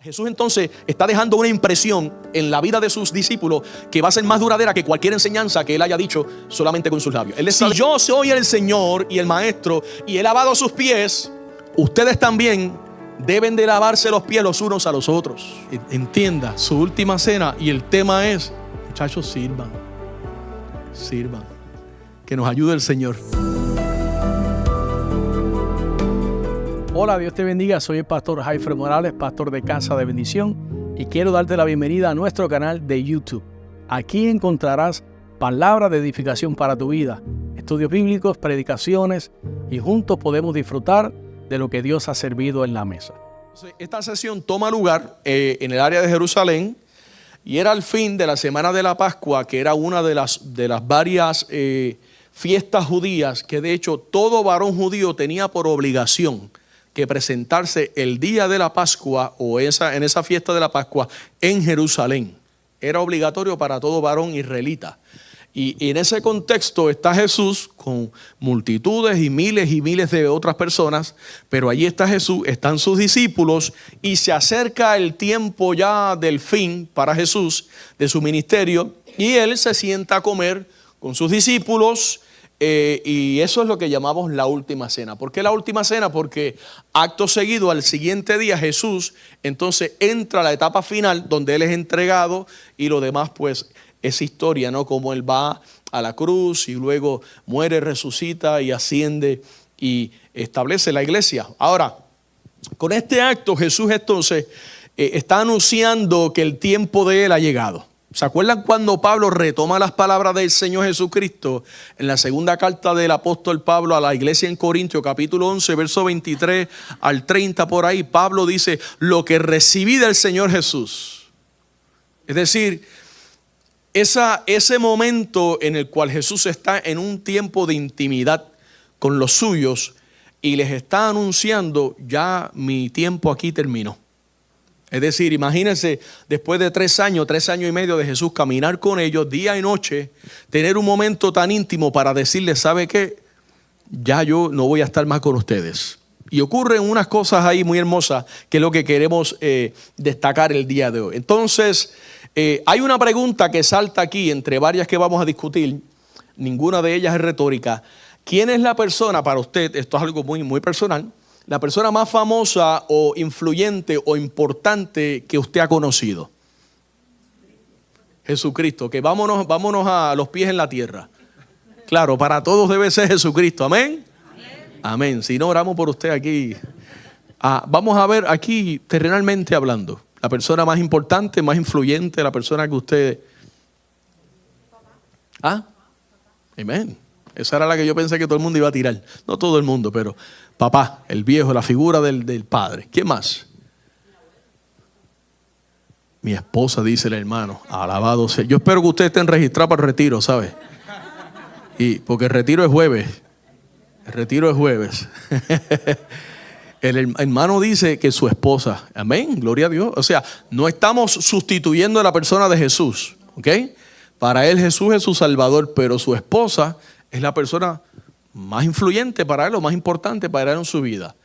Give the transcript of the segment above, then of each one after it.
Jesús entonces está dejando una impresión en la vida de sus discípulos que va a ser más duradera que cualquier enseñanza que Él haya dicho solamente con sus labios. Él les dice: si yo soy el Señor y el Maestro y he lavado sus pies, ustedes también deben de lavarse los pies los unos a los otros. Entienda, su última cena y el tema es: muchachos, sirvan. Que nos ayude el Señor. Hola, Dios te bendiga. Soy el pastor Jaifer Morales, pastor de Casa de Bendición, y quiero darte la bienvenida a nuestro canal de YouTube. Aquí encontrarás palabras de edificación para tu vida, estudios bíblicos, predicaciones, y juntos podemos disfrutar de lo que Dios ha servido en la mesa. Esta sesión toma lugar en el área de Jerusalén y era el fin de la semana de la Pascua, que era una de las varias fiestas judías que de hecho todo varón judío tenía por obligación que presentarse el día de la Pascua o en esa fiesta de la Pascua en Jerusalén. Era obligatorio para todo varón israelita. Y en ese contexto está Jesús con multitudes y miles de otras personas, pero allí está Jesús, están sus discípulos y se acerca el tiempo ya del fin para Jesús de su ministerio y Él se sienta a comer con sus discípulos. Y eso es lo que llamamos la última cena. ¿Por qué la última cena? Porque acto seguido, al siguiente día, Jesús entonces entra a la etapa final donde Él es entregado y lo demás pues es historia, ¿no? Como Él va a la cruz y luego muere, resucita y asciende y establece la iglesia. Ahora, con este acto Jesús entonces está anunciando que el tiempo de Él ha llegado. ¿Se acuerdan cuando Pablo retoma las palabras del Señor Jesucristo en la segunda carta del apóstol Pablo a la iglesia en Corintios, capítulo 11, verso 23 al 30 por ahí? Pablo dice: lo que recibí del Señor Jesús. Es decir, ese momento en el cual Jesús está en un tiempo de intimidad con los suyos y les está anunciando: ya mi tiempo aquí terminó. Es decir, imagínense, después de 3 años y medio de Jesús caminar con ellos día y noche, tener un momento tan íntimo para decirles: ¿sabe qué? Ya yo no voy a estar más con ustedes. Y ocurren unas cosas ahí muy hermosas que es lo que queremos destacar el día de hoy. Entonces, hay una pregunta que salta aquí entre varias que vamos a discutir. Ninguna de ellas es retórica. ¿Quién es la persona para usted? Esto es algo muy personal. La persona más famosa o influyente o importante que usted ha conocido. Jesucristo. Que vámonos a los pies en la tierra. Claro, para todos debe ser Jesucristo. ¿Amén? Amén. Si no, oramos por usted aquí. Vamos a ver aquí terrenalmente hablando. La persona más importante, más influyente, la persona que usted... Amén. Esa era la que yo pensé que todo el mundo iba a tirar. No todo el mundo, pero papá, el viejo, la figura del padre. ¿Quién más? Mi esposa, dice el hermano. Alabado sea. Yo espero que ustedes estén registrados para el retiro, ¿sabe? Porque el retiro es jueves. El hermano dice que su esposa. Amén, gloria a Dios. O sea, no estamos sustituyendo a la persona de Jesús, ¿ok? Para él Jesús es su salvador, pero su esposa es la persona más influyente para él, lo más importante para él en su vida.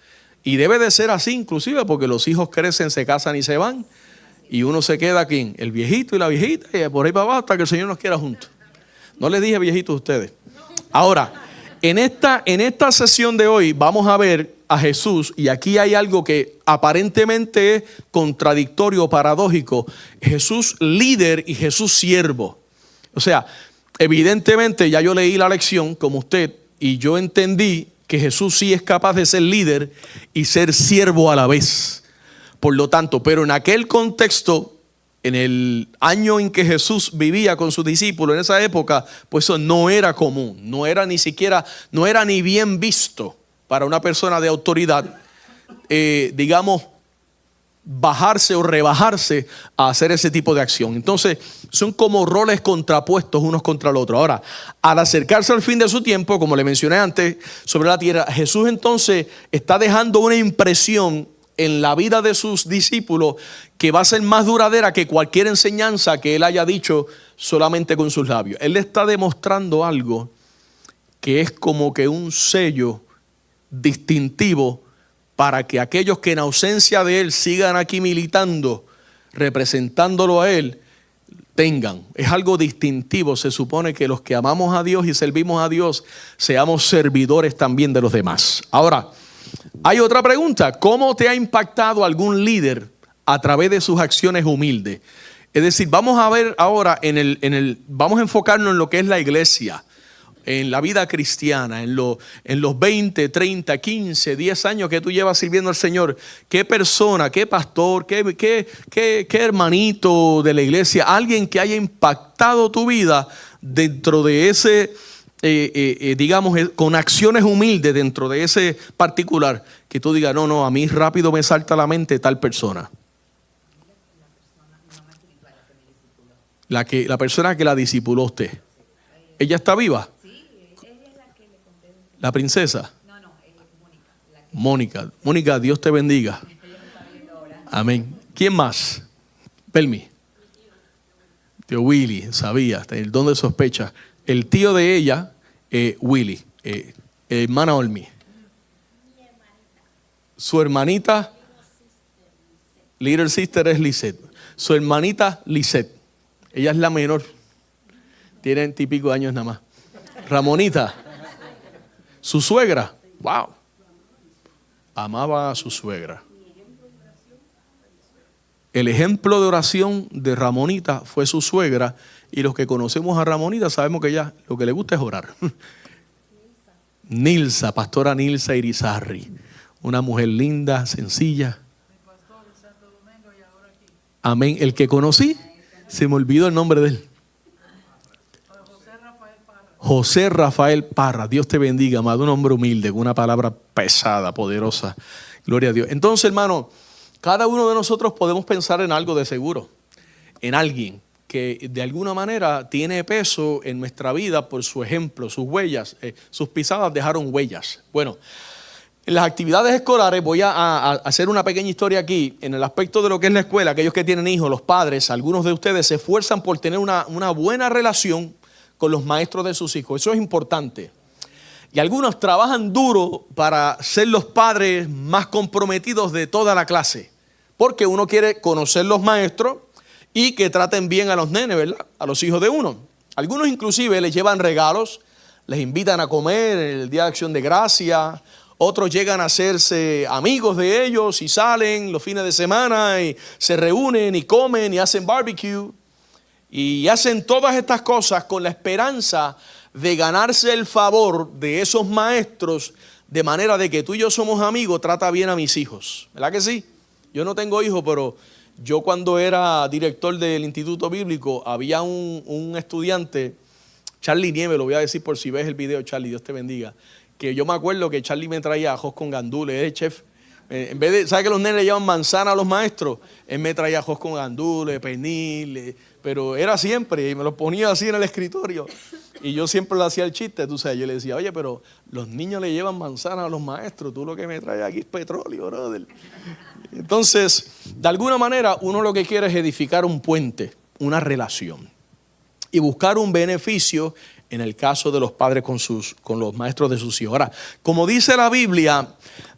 Y debe de ser así inclusive porque los hijos crecen, se casan y se van. Y uno se queda aquí, el viejito y la viejita, y por ahí para abajo hasta que el Señor nos quiera juntos. No les dije viejitos a ustedes. Ahora, en esta sesión de hoy vamos a ver a Jesús, y aquí hay algo que aparentemente es contradictorio o paradójico. Jesús líder y Jesús siervo. O sea, evidentemente ya yo leí la lección como usted y yo entendí que Jesús sí es capaz de ser líder y ser siervo a la vez. Por lo tanto, pero en aquel contexto, en el año en que Jesús vivía con sus discípulos, en esa época, pues eso no era común, no era ni bien visto para una persona de autoridad, digamos, bajarse o rebajarse a hacer ese tipo de acción. Entonces son como roles contrapuestos unos contra el otro. Ahora, al acercarse al fin de su tiempo, como le mencioné antes, sobre la tierra, Jesús entonces está dejando una impresión en la vida de sus discípulos que va a ser más duradera que cualquier enseñanza que Él haya dicho solamente con sus labios. Él le está demostrando algo que es como que un sello distintivo para que aquellos que en ausencia de Él sigan aquí militando, representándolo a Él, tengan. Es algo distintivo. Se supone que los que amamos a Dios y servimos a Dios seamos servidores también de los demás. Ahora, hay otra pregunta. ¿Cómo te ha impactado algún líder a través de sus acciones humildes? Es decir, vamos a ver ahora vamos a enfocarnos en lo que es la iglesia, en la vida cristiana, en los 20, 30, 15, 10 años que tú llevas sirviendo al Señor. ¿Qué persona, qué pastor, qué hermanito de la iglesia, alguien que haya impactado tu vida dentro de ese, digamos, con acciones humildes dentro de ese particular, que tú digas, no, a mí rápido me salta a la mente tal persona? La persona que la discipuló usted. ¿Ella está viva? ¿La princesa? No, Mónica. Mónica, Dios te bendiga. Amén. ¿Quién más? Pelmi. Tío Willy, sabía, el don de sospecha. El tío de ella, Willy, hermana Olmi. Su hermanita, little sister es Lisette. Su hermanita Lisette. Ella es la menor. Tienen 20 y pico años nada más. Ramonita. Su suegra, wow, amaba a su suegra. El ejemplo de oración de Ramonita fue su suegra, y los que conocemos a Ramonita sabemos que ella lo que le gusta es orar. Nilsa, pastora Nilsa Irizarry, una mujer linda, sencilla. Amén. El que conocí, se me olvidó el nombre de él. José Rafael Parra, Dios te bendiga, amado, un hombre humilde, con una palabra pesada, poderosa, gloria a Dios. Entonces, hermano, cada uno de nosotros podemos pensar en algo de seguro, en alguien que de alguna manera tiene peso en nuestra vida por su ejemplo, sus huellas, sus pisadas dejaron huellas. Bueno, en las actividades escolares voy a hacer una pequeña historia aquí, en el aspecto de lo que es la escuela. Aquellos que tienen hijos, los padres, algunos de ustedes se esfuerzan por tener una buena relación con los maestros de sus hijos. Eso es importante. Y algunos trabajan duro para ser los padres más comprometidos de toda la clase, porque uno quiere conocer los maestros y que traten bien a los nenes, ¿verdad? A los hijos de uno. Algunos inclusive les llevan regalos, les invitan a comer en el Día de Acción de Gracia. Otros llegan a hacerse amigos de ellos y salen los fines de semana y se reúnen y comen y hacen barbecue. Y hacen todas estas cosas con la esperanza de ganarse el favor de esos maestros, de manera de que tú y yo somos amigos, trata bien a mis hijos. ¿Verdad que sí? Yo no tengo hijos, pero yo cuando era director del Instituto Bíblico, había un estudiante, Charlie Nieves, lo voy a decir por si ves el video, Charlie, Dios te bendiga, que yo me acuerdo que Charlie me traía ajos con gandules, chef. En vez de, ¿sabes que los nenes le llevan manzana a los maestros? Él me traía ajos con gandules, pernil, pero era siempre, y me los ponía así en el escritorio. Y yo siempre le hacía el chiste, tú sabes, yo le decía, oye, pero los niños le llevan manzana a los maestros, tú lo que me traes aquí es petróleo, brother. Entonces, de alguna manera, uno lo que quiere es edificar un puente, una relación, y buscar un beneficio en el caso de los padres con los maestros de sus hijos. Ahora, como dice la Biblia,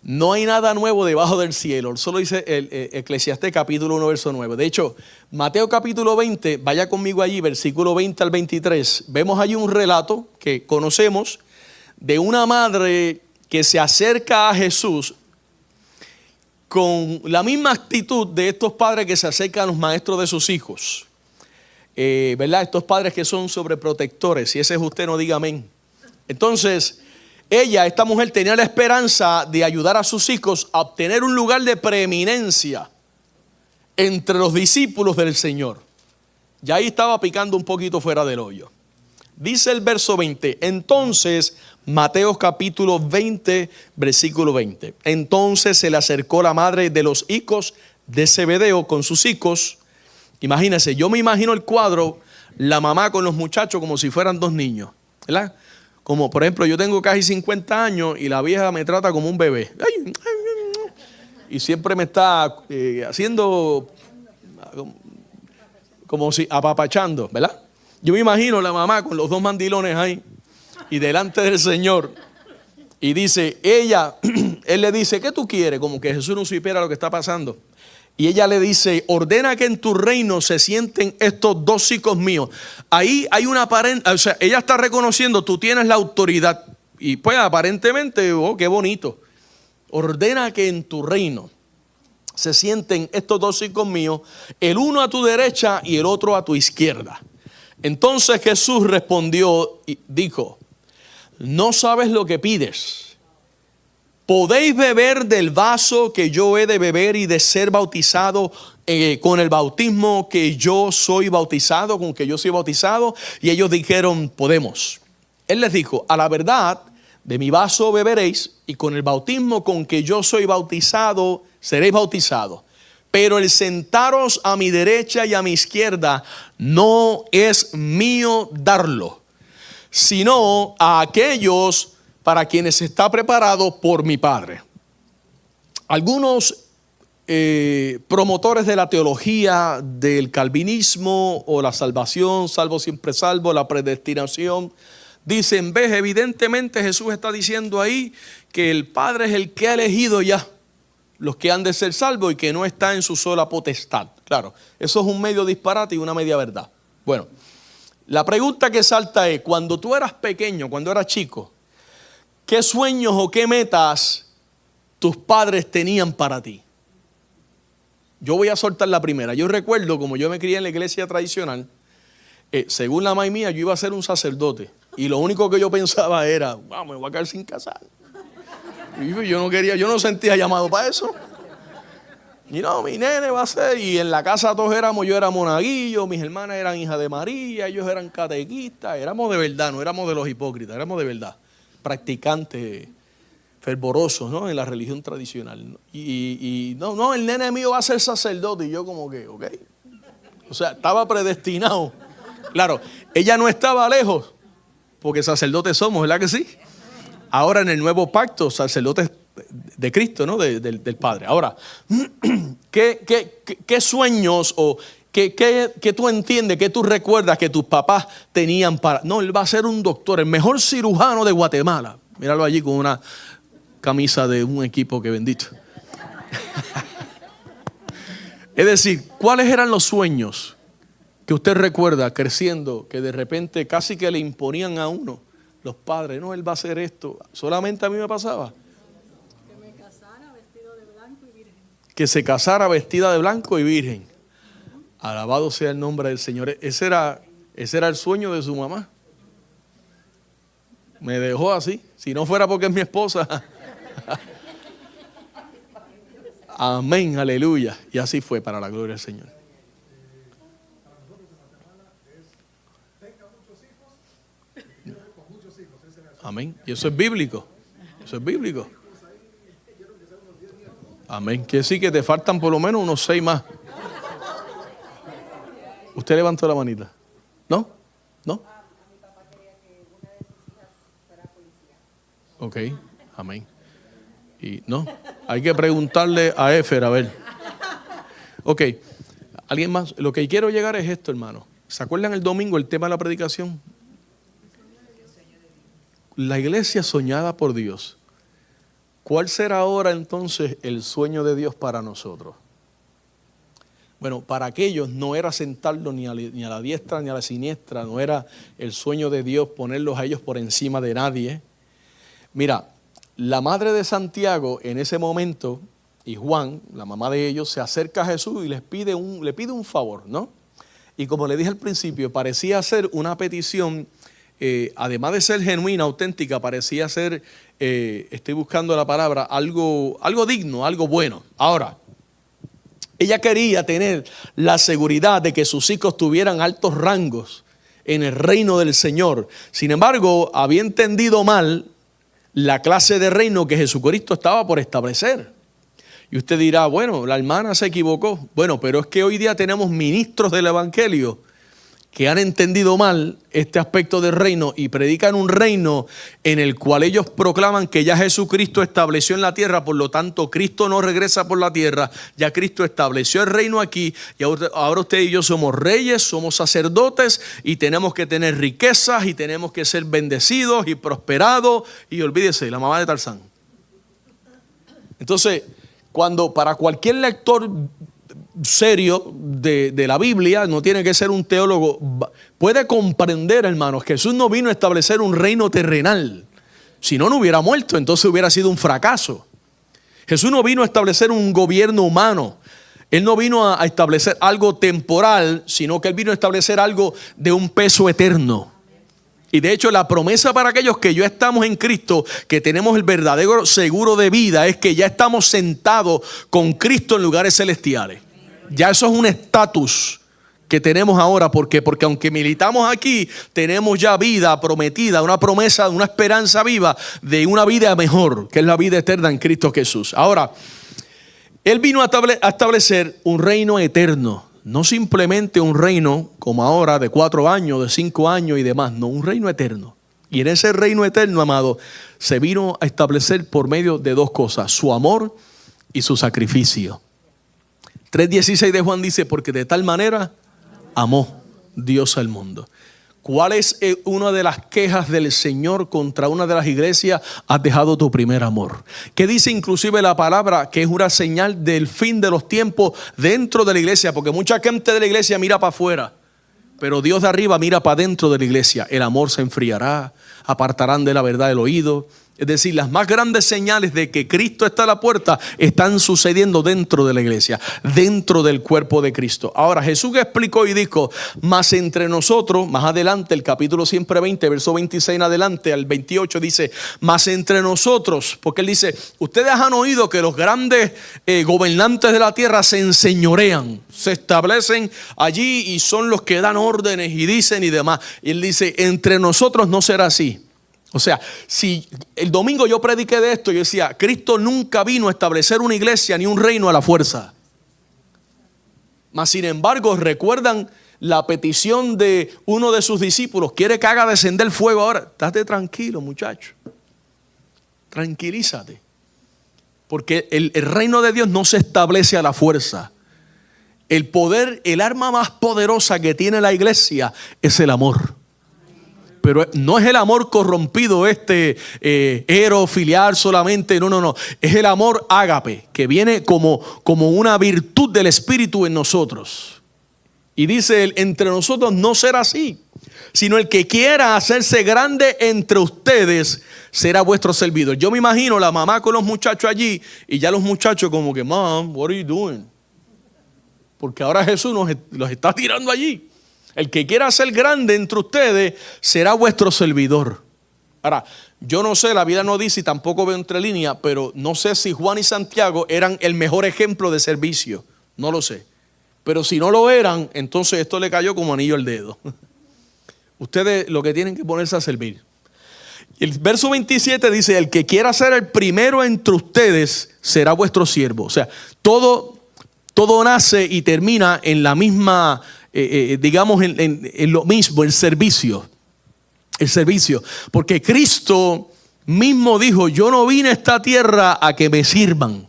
no hay nada nuevo debajo del cielo. Solo dice el Eclesiastés capítulo 1, verso 9. De hecho, Mateo capítulo 20, vaya conmigo allí, versículo 20 al 23. Vemos allí un relato que conocemos de una madre que se acerca a Jesús con la misma actitud de estos padres que se acercan a los maestros de sus hijos. ¿Verdad? Estos padres que son sobreprotectores. Si ese es usted, no diga amén. Entonces, esta mujer tenía la esperanza de ayudar a sus hijos a obtener un lugar de preeminencia entre los discípulos del Señor. Ya ahí estaba picando un poquito fuera del hoyo. Dice el verso 20. Entonces, Mateo capítulo 20, versículo 20. Entonces se le acercó la madre de los hijos de Zebedeo con sus hijos. Imagínense, yo me imagino el cuadro, la mamá con los muchachos como si fueran dos niños, ¿verdad? Como por ejemplo, yo tengo casi 50 años y la vieja me trata como un bebé. Y siempre me está haciendo como si apapachando, ¿verdad? Yo me imagino la mamá con los dos mandilones ahí y delante del Señor. Y dice, ella él le dice, ¿qué tú quieres? Como que Jesús no supiera lo que está pasando. Y ella le dice, ordena que en tu reino se sienten estos 2 hijos míos. Ahí hay una aparente, o sea, ella está reconociendo, tú tienes la autoridad. Y pues aparentemente, oh, qué bonito. Ordena que en tu reino se sienten estos 2 hijos míos, el uno a tu derecha y el otro a tu izquierda. Entonces Jesús respondió y dijo, no sabes lo que pides. ¿Podéis beber del vaso que yo he de beber y de ser bautizado con el bautismo que yo soy bautizado, con que yo soy bautizado? Y ellos dijeron, podemos. Él les dijo, a la verdad, de mi vaso beberéis y con el bautismo con que yo soy bautizado, seréis bautizados. Pero el sentaros a mi derecha y a mi izquierda no es mío darlo, sino a aquellos para quienes está preparado por mi Padre. Algunos promotores de la teología del calvinismo o la salvación, salvo siempre salvo, la predestinación, dicen, ves, evidentemente Jesús está diciendo ahí que el Padre es el que ha elegido ya los que han de ser salvos y que no está en su sola potestad. Claro, eso es un medio disparate y una media verdad. Bueno, la pregunta que salta es, cuando tú eras pequeño, cuando eras chico, ¿qué sueños o qué metas tus padres tenían para ti? Yo voy a soltar la primera. Yo recuerdo, como yo me crié en la iglesia tradicional, según la mamá mía, yo iba a ser un sacerdote. Y lo único que yo pensaba era, me voy a quedar sin casar. Y yo no sentía llamado para eso. Y no, mi nene va a ser, y en la casa todos yo era monaguillo, mis hermanas eran hijas de María, ellos eran catequistas, éramos de verdad, no éramos de los hipócritas, éramos de verdad. Practicantes fervorosos, ¿no? En la religión tradicional. Y no, el nene mío va a ser sacerdote. Y yo como que, ok. O sea, estaba predestinado. Claro, ella no estaba lejos, porque sacerdotes somos, ¿verdad que sí? Ahora en el nuevo pacto, sacerdotes de Cristo, ¿no? Del Padre. Ahora, ¿qué sueños o ¿Qué tú entiendes, qué tú recuerdas que tus papás tenían para? No, él va a ser un doctor, el mejor cirujano de Guatemala. Míralo allí con una camisa de un equipo que bendito. Es decir, ¿cuáles eran los sueños que usted recuerda creciendo que de repente casi que le imponían a uno los padres? No, él va a hacer esto. Solamente a mí me pasaba. Que me casara vestido de blanco y virgen. Que se casara vestida de blanco y virgen. Alabado sea el nombre del Señor. Ese era el sueño de su mamá. Me dejó así. Si no fuera porque es mi esposa. Amén, aleluya. Y así fue, para la gloria del Señor. Amén. Y eso es bíblico. Eso es bíblico. Amén. Quiere decir que te faltan por lo menos unos 6 más. ¿Usted levantó la manita? ¿No? ¿No? Mi papá quería que una de sus hijas fuera policía. Ok, amén. Y no, hay que preguntarle a Éfer, a ver. Ok, ¿alguien más? Lo que quiero llegar es esto, hermano. ¿Se acuerdan el domingo el tema de la predicación? La iglesia soñada por Dios. ¿Cuál será ahora entonces el sueño de Dios para nosotros? Bueno, para aquellos no era sentarlos ni a la diestra ni a la siniestra, no era el sueño de Dios ponerlos a ellos por encima de nadie. Mira, la madre de Santiago en ese momento y Juan, la mamá de ellos, se acerca a Jesús y le pide un favor, ¿no? Y como le dije al principio, parecía ser una petición, además de ser genuina, auténtica, parecía ser, estoy buscando la palabra, algo digno, algo bueno. Ahora, ella quería tener la seguridad de que sus hijos tuvieran altos rangos en el reino del Señor. Sin embargo, había entendido mal la clase de reino que Jesucristo estaba por establecer. Y usted dirá, bueno, la hermana se equivocó. Bueno, pero es que hoy día tenemos ministros del Evangelio que han entendido mal este aspecto del reino y predican un reino en el cual ellos proclaman que ya Jesucristo estableció en la tierra, por lo tanto Cristo no regresa por la tierra, ya Cristo estableció el reino aquí y ahora usted y yo somos reyes, somos sacerdotes y tenemos que tener riquezas y tenemos que ser bendecidos y prosperados. Y olvídese, la mamá de Tarzán. Entonces, para cualquier lector serio de la Biblia, no tiene que ser un teólogo, puede comprender, hermanos, que Jesús no vino a establecer un reino terrenal. Si no, no hubiera muerto, entonces hubiera sido un fracaso. Jesús no vino a establecer un gobierno humano. Él no vino a establecer algo temporal, sino que Él vino a establecer algo de un peso eterno. Y de hecho, la promesa para aquellos que ya estamos en Cristo, que tenemos el verdadero seguro de vida, es que ya estamos sentados con Cristo en lugares celestiales. Ya eso es un estatus que tenemos ahora. ¿Por qué? Porque aunque militamos aquí, tenemos ya vida prometida, una promesa, una esperanza viva de una vida mejor, que es la vida eterna en Cristo Jesús. Ahora, Él vino a establecer un reino eterno. No simplemente un reino como ahora de 4 años, de 5 años y demás. No, un reino eterno. Y en ese reino eterno, amado, se vino a establecer por medio de 2 cosas: su amor y su sacrificio. 3:16 de Juan dice: porque de tal manera amó Dios al mundo. ¿Cuál es una de las quejas del Señor contra una de las iglesias? Has dejado tu primer amor. ¿Qué dice inclusive la palabra? Que es una señal del fin de los tiempos dentro de la iglesia. Porque mucha gente de la iglesia mira para afuera, pero Dios de arriba mira para dentro de la iglesia. El amor se enfriará, apartarán de la verdad el oído. Es decir, las más grandes señales de que Cristo está a la puerta están sucediendo dentro de la iglesia, dentro del cuerpo de Cristo. Ahora, Jesús explicó y dijo: mas entre nosotros, más adelante, el capítulo siempre 20, verso 26 en adelante al 28 dice: mas entre nosotros, porque Él dice: ustedes han oído que los grandes gobernantes de la tierra se enseñorean, se establecen allí y son los que dan órdenes y dicen y demás. Y Él dice: entre nosotros no será así. O sea, si el domingo yo prediqué de esto, yo decía: Cristo nunca vino a establecer una iglesia ni un reino a la fuerza. Mas sin embargo, recuerdan la petición de uno de sus discípulos: quiere que haga descender fuego ahora. Estate tranquilo, muchacho. Tranquilízate. Porque el reino de Dios no se establece a la fuerza. El poder, el arma más poderosa que tiene la iglesia es el amor. Pero no es el amor corrompido filial solamente, no. Es el amor ágape, que viene como una virtud del Espíritu en nosotros. Y dice Él: entre nosotros no será así, sino el que quiera hacerse grande entre ustedes será vuestro servidor. Yo me imagino la mamá con los muchachos allí, y ya los muchachos como que: Mom, what are you doing? Porque ahora Jesús los está tirando allí. El que quiera ser grande entre ustedes será vuestro servidor. Ahora, yo no sé, la Biblia no dice y tampoco veo entre líneas, pero no sé si Juan y Santiago eran el mejor ejemplo de servicio. No lo sé. Pero si no lo eran, entonces esto le cayó como anillo al dedo. Ustedes lo que tienen que ponerse a servir. El verso 27 dice: el que quiera ser el primero entre ustedes será vuestro siervo. O sea, todo nace y termina en la misma... digamos en lo mismo, el servicio. Porque Cristo mismo dijo: yo no vine a esta tierra a que me sirvan,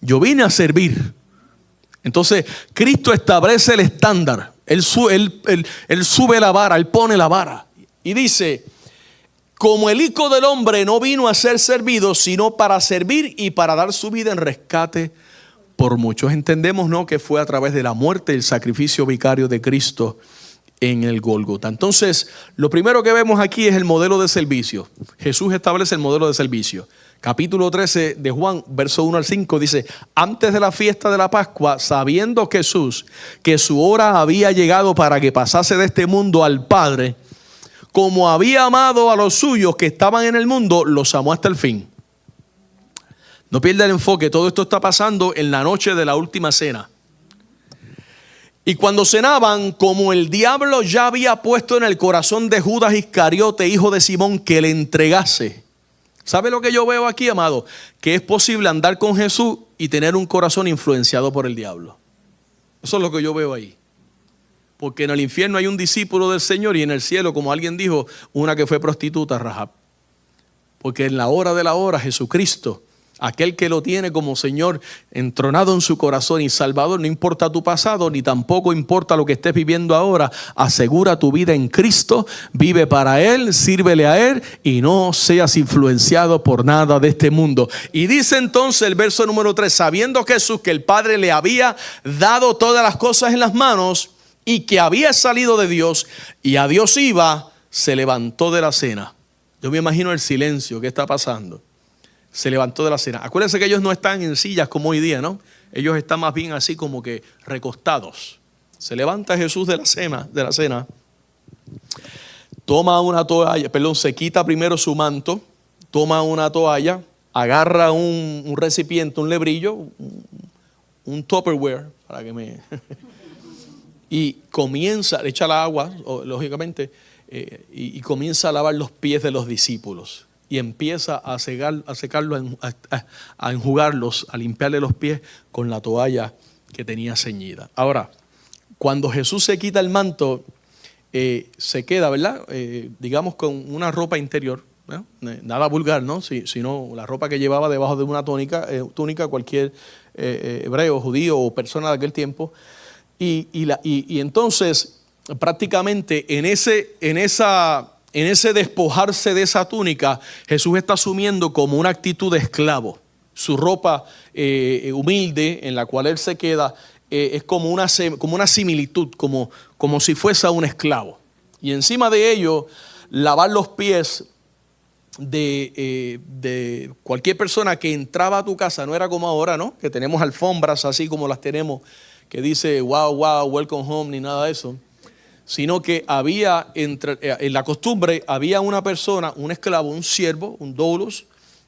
yo vine a servir. Entonces Cristo establece el estándar. Él sube la vara, Él pone la vara. Y dice: como el Hijo del Hombre no vino a ser servido, sino para servir y para dar su vida en rescate por muchos. Entendemos, ¿no?, que fue a través de la muerte y el sacrificio vicario de Cristo en el Gólgota. Entonces, lo primero que vemos aquí es el modelo de servicio. Jesús establece el modelo de servicio. Capítulo 13 de Juan, verso 1 al 5 dice: antes de la fiesta de la Pascua, sabiendo Jesús que su hora había llegado para que pasase de este mundo al Padre, como había amado a los suyos que estaban en el mundo, los amó hasta el fin. No pierda el enfoque, todo esto está pasando en la noche de la última cena. Y cuando cenaban, como el diablo ya había puesto en el corazón de Judas Iscariote, hijo de Simón, que le entregase. ¿Sabe lo que yo veo aquí, amado? Que es posible andar con Jesús y tener un corazón influenciado por el diablo. Eso es lo que yo veo ahí. Porque en el infierno hay un discípulo del Señor y en el cielo, como alguien dijo, una que fue prostituta, Rahab. Porque en la hora de la hora Jesucristo Aquel que lo tiene como Señor entronado en su corazón y Salvador, no importa tu pasado, ni tampoco importa lo que estés viviendo ahora. Asegura tu vida en Cristo, vive para Él, sírvele a Él y no seas influenciado por nada de este mundo. Y dice entonces el verso número 3, sabiendo Jesús que el Padre le había dado todas las cosas en las manos y que había salido de Dios y a Dios iba, se levantó de la cena. Yo me imagino el silencio que está pasando. Se levantó de la cena. Acuérdense que ellos no están en sillas como hoy día, ¿no? Ellos están más bien así como que recostados. Se levanta Jesús de la cena, toma una toalla, se quita primero su manto, toma una toalla, agarra un recipiente, un lebrillo, un Tupperware, para que me... y comienza, le echa la agua, lógicamente, y comienza a lavar los pies de los discípulos. Y empieza a secarlos, a enjugarlos, a limpiarle los pies con la toalla que tenía ceñida. Ahora, cuando Jesús se quita el manto, se queda, ¿verdad? Digamos con una ropa interior, ¿no? Nada vulgar, ¿no? Sino la ropa que llevaba debajo de una túnica cualquier hebreo, judío o persona de aquel tiempo. Y entonces, prácticamente en ese despojarse de esa túnica, Jesús está asumiendo como una actitud de esclavo. Su ropa humilde en la cual Él se queda es como una similitud, como si fuese un esclavo. Y encima de ello, lavar los pies de cualquier persona que entraba a tu casa. No era como ahora, ¿no? Que tenemos alfombras así como las tenemos, que dice wow, welcome home, ni nada de eso. Sino que había, en la costumbre, había una persona, un esclavo, un siervo, un doulos,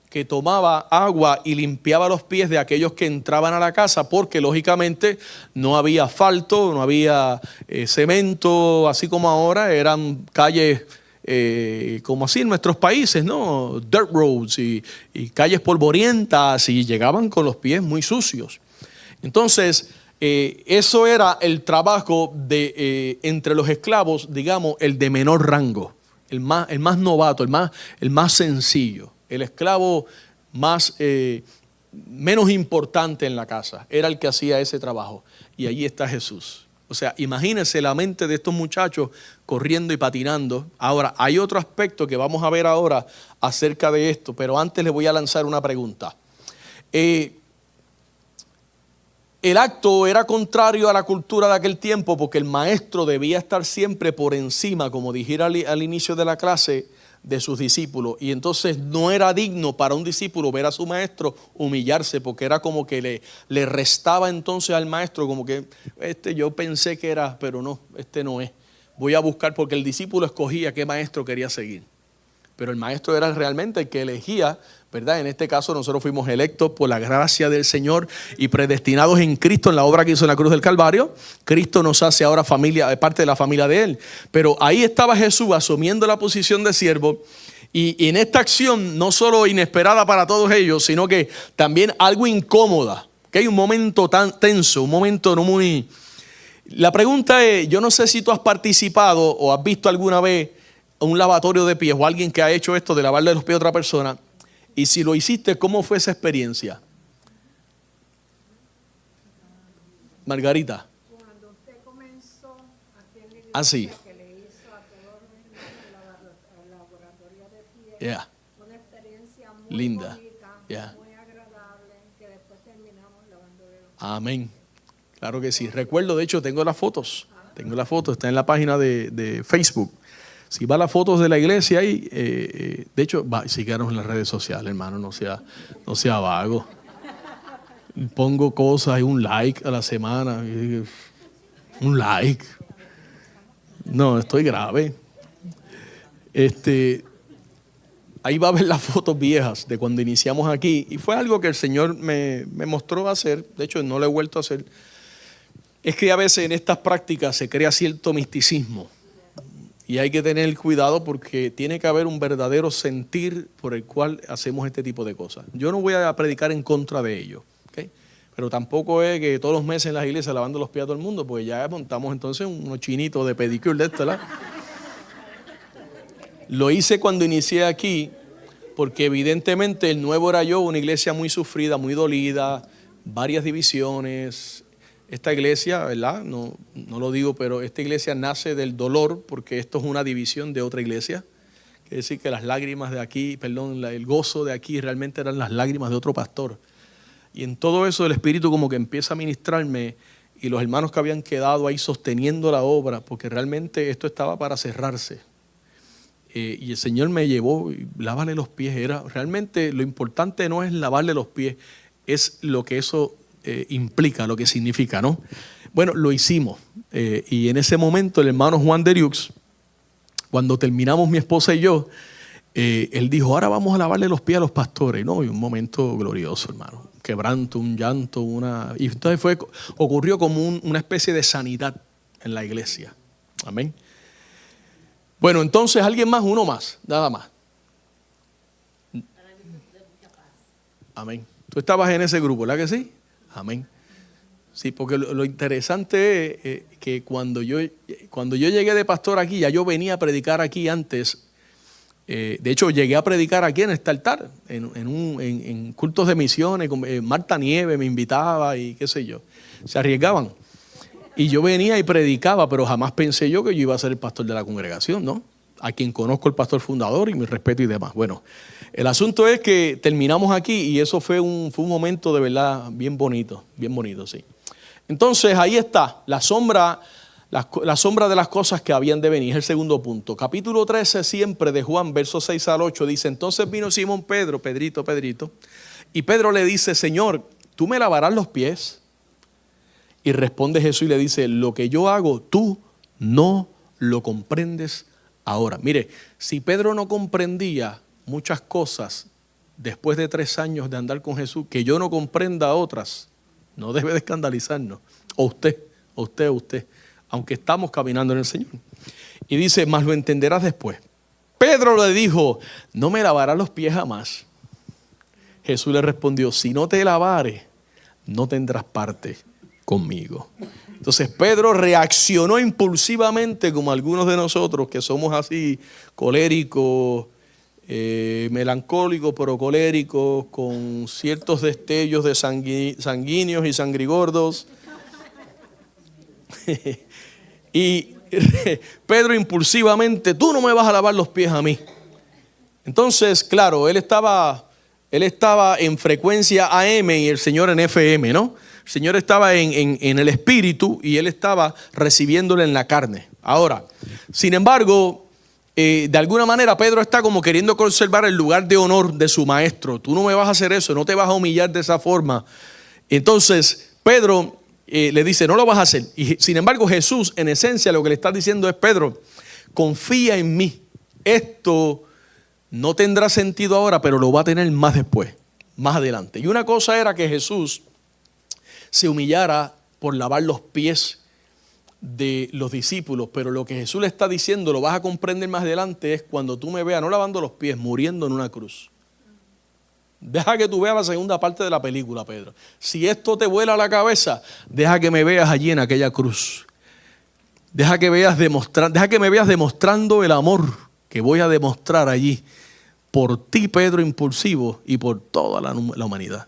que tomaba agua y limpiaba los pies de aquellos que entraban a la casa, porque lógicamente no había asfalto, no había cemento, así como ahora, eran calles como así en nuestros países, ¿no? Dirt roads y calles polvorientas, y llegaban con los pies muy sucios. Entonces, eso era el trabajo de entre los esclavos, digamos, el de menor rango, el más novato, el más sencillo, el esclavo menos importante en la casa, era el que hacía ese trabajo. Y allí está Jesús. O sea, imagínense la mente de estos muchachos corriendo y patinando. Ahora, hay otro aspecto que vamos a ver ahora acerca de esto, pero antes les voy a lanzar una pregunta. El acto era contrario a la cultura de aquel tiempo, porque el maestro debía estar siempre por encima, como dijera al inicio de la clase, de sus discípulos. Y entonces no era digno para un discípulo ver a su maestro humillarse, porque era como que le restaba entonces al maestro, como que yo pensé que era, pero no, no es. Voy a buscar, porque el discípulo escogía qué maestro quería seguir. Pero el maestro era realmente el que elegía, ¿verdad? En este caso nosotros fuimos electos por la gracia del Señor y predestinados en Cristo en la obra que hizo en la cruz del Calvario. Cristo nos hace ahora parte de la familia de Él. Pero ahí estaba Jesús asumiendo la posición de siervo, y en esta acción no solo inesperada para todos ellos, sino que también algo incómoda, que hay un momento tan tenso, un momento no muy... La pregunta es, yo no sé si tú has participado o has visto alguna vez un lavatorio de pies, o alguien que ha hecho esto de lavarle los pies a otra persona, y si lo hiciste, ¿cómo fue esa experiencia? Margarita. Cuando usted comenzó aquí en la iglesia, Así. que le hizo a todos los laboratorio de pies, Yeah. una experiencia muy Linda. bonita, Yeah. muy agradable, que después terminamos lavando de los... Amén. Claro que sí. Recuerdo, de hecho, tengo las fotos. Está en la página de Facebook. Si va a las fotos de la iglesia ahí, de hecho, síganos en las redes sociales, hermano, no sea vago. Pongo cosas y un like a la semana. Un like. No, estoy grave. Ahí va a ver las fotos viejas de cuando iniciamos aquí. Y fue algo que el Señor me mostró hacer. De hecho, no lo he vuelto a hacer. Es que a veces en estas prácticas se crea cierto misticismo. Y hay que tener cuidado, porque tiene que haber un verdadero sentir por el cual hacemos este tipo de cosas. Yo no voy a predicar en contra de ello, ¿okay? Pero tampoco es que todos los meses en las iglesias lavando los pies a todo el mundo, porque ya montamos entonces unos chinitos de pedicure de esto, ¿verdad? Lo hice cuando inicié aquí, porque evidentemente el nuevo era yo, una iglesia muy sufrida, muy dolida, varias divisiones. Esta iglesia, ¿verdad? No lo digo, pero esta iglesia nace del dolor, porque esto es una división de otra iglesia. Quiere decir que las lágrimas de aquí, perdón, el gozo de aquí realmente eran las lágrimas de otro pastor. Y en todo eso el Espíritu como que empieza a ministrarme, y los hermanos que habían quedado ahí sosteniendo la obra, porque realmente esto estaba para cerrarse. Y el Señor me llevó, lávale los pies. Realmente lo importante no es lavarle los pies, es lo que eso implica, lo que significa, ¿no? Bueno, lo hicimos. Y en ese momento el hermano Juan Deriux, cuando terminamos mi esposa y yo, él dijo, ahora vamos a lavarle los pies a los pastores. No, y un momento glorioso, hermano. Quebranto, un llanto, y entonces ocurrió como una especie de sanidad en la iglesia. Amén. Bueno, entonces alguien más, uno más, nada más. Amén. Tú estabas en ese grupo, ¿verdad que sí? Amén. Sí, porque lo interesante es que cuando yo llegué de pastor aquí, ya yo venía a predicar aquí antes. De hecho, llegué a predicar aquí en este altar, en cultos de misiones. Marta Nieves me invitaba y qué sé yo. Se arriesgaban. Y yo venía y predicaba, pero jamás pensé yo que yo iba a ser el pastor de la congregación, ¿no? A quien conozco el pastor fundador y mi respeto y demás. Bueno, el asunto es que terminamos aquí y eso fue un momento de verdad bien bonito, sí. Entonces ahí está, la sombra de las cosas que habían de venir, es el segundo punto. Capítulo 13 siempre de Juan, versos 6 al 8, dice, entonces vino Simón Pedro, Pedrito, y Pedro le dice, Señor, ¿tú me lavarás los pies? Y responde Jesús y le dice, lo que yo hago, tú no lo comprendes ahora. Mire, si Pedro no comprendía muchas cosas después de 3 años de andar con Jesús, que yo no comprenda otras, no debe de escandalizarnos. O usted, aunque estamos caminando en el Señor. Y dice, mas lo entenderás después. Pedro le dijo, no me lavarás los pies jamás. Jesús le respondió, si no te lavare, no tendrás parte conmigo. Entonces Pedro reaccionó impulsivamente, como algunos de nosotros que somos así coléricos, melancólicos pero coléricos, con ciertos destellos de sanguíneos y sangrigordos. Y Pedro impulsivamente, tú no me vas a lavar los pies a mí. Entonces, claro, él estaba en frecuencia AM y el Señor en FM, ¿no? El Señor estaba en el espíritu y él estaba recibiéndole en la carne. Ahora, sin embargo, de alguna manera Pedro está como queriendo conservar el lugar de honor de su maestro. Tú no me vas a hacer eso, no te vas a humillar de esa forma. Entonces, Pedro le dice, no lo vas a hacer. Y sin embargo, Jesús, en esencia, lo que le está diciendo es, Pedro, confía en mí. Esto no tendrá sentido ahora, pero lo va a tener más después, más adelante. Y una cosa era que Jesús se humillara por lavar los pies de los discípulos, pero lo que Jesús le está diciendo, lo vas a comprender más adelante, es cuando tú me veas no lavando los pies, muriendo en una cruz. Deja que tú veas la segunda parte de la película, Pedro. Si esto te vuela la cabeza, deja que me veas allí en aquella cruz. Deja que me veas demostrando el amor que voy a demostrar allí por ti, Pedro impulsivo, y por toda la humanidad.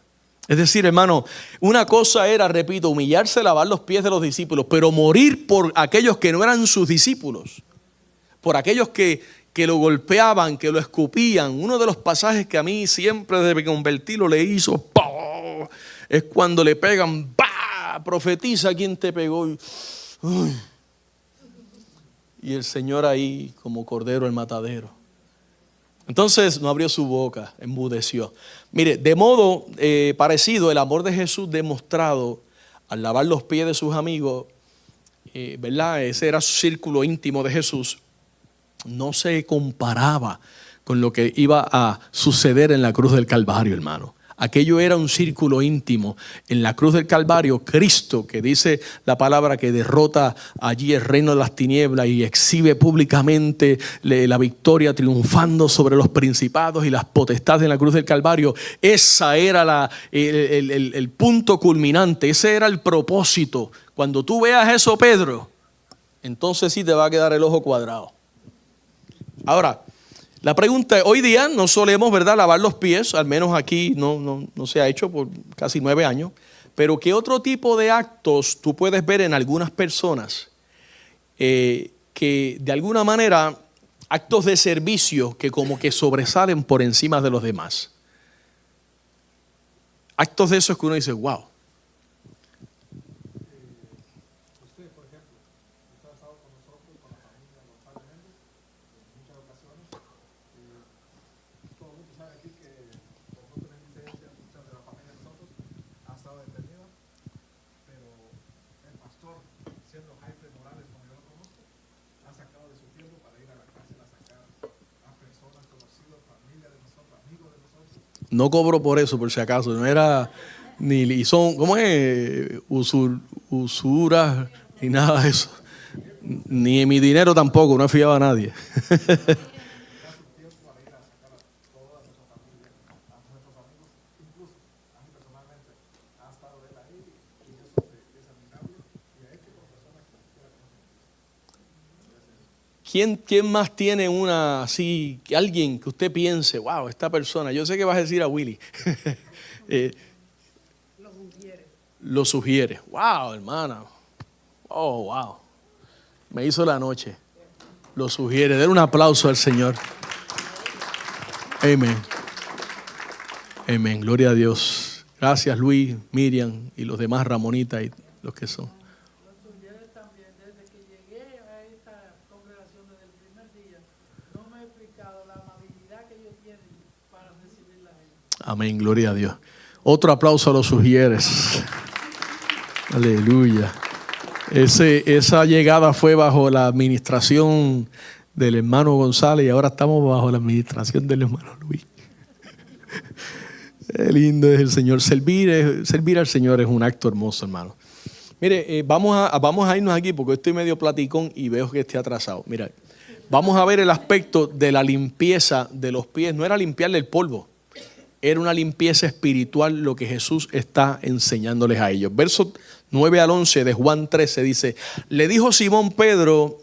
Es decir, hermano, una cosa era, repito, humillarse, lavar los pies de los discípulos, pero morir por aquellos que no eran sus discípulos, por aquellos que lo golpeaban, que lo escupían. Uno de los pasajes que a mí siempre desde que me convertí lo le hizo, ¡pah!, es cuando le pegan, ¡bah!, profetiza quién te pegó. Y el Señor ahí como cordero el matadero. Entonces no abrió su boca, enmudeció. Mire, de modo parecido, el amor de Jesús demostrado al lavar los pies de sus amigos, ¿verdad? Ese era su círculo íntimo de Jesús. No se comparaba con lo que iba a suceder en la cruz del Calvario, hermano. Aquello era un círculo íntimo. En la cruz del Calvario, Cristo, que dice la palabra que derrota allí el reino de las tinieblas y exhibe públicamente la victoria, triunfando sobre los principados y las potestades en la cruz del Calvario. Esa era el punto culminante, ese era el propósito. Cuando tú veas eso, Pedro, entonces sí te va a quedar el ojo cuadrado. Ahora, La pregunta es, hoy día no solemos, ¿verdad?, lavar los pies, al menos aquí no se ha hecho por casi 9 años, pero ¿qué otro tipo de actos tú puedes ver en algunas personas que de alguna manera, actos de servicio que como que sobresalen por encima de los demás? Actos de esos que uno dice, wow. No cobro por eso, por si acaso. No era ni son, ¿cómo es? Usuras, ni nada de eso. Ni en mi dinero tampoco, no he fiado a nadie. ¿Quién más tiene una así, alguien que usted piense, wow, esta persona, yo sé que vas a decir a Willy, lo sugiere. Wow, hermana, oh, wow, me hizo la noche, lo sugiere. Den un aplauso al Señor. Amén. Amén, gloria a Dios. Gracias Luis, Miriam y los demás, Ramonita y los que son. Amén, gloria a Dios. Otro aplauso a los sugieres. Aleluya. Esa llegada fue bajo la administración del hermano González y ahora estamos bajo la administración del hermano Luis. Qué lindo es el Señor. Servir al Señor es un acto hermoso, hermano. Mire, vamos a irnos aquí porque estoy medio platicón y veo que estoy atrasado. Mira, vamos a ver el aspecto de la limpieza de los pies. No era limpiarle el polvo. Era una limpieza espiritual lo que Jesús está enseñándoles a ellos. Versos 9 al 11 de Juan 13 dice, le dijo Simón Pedro,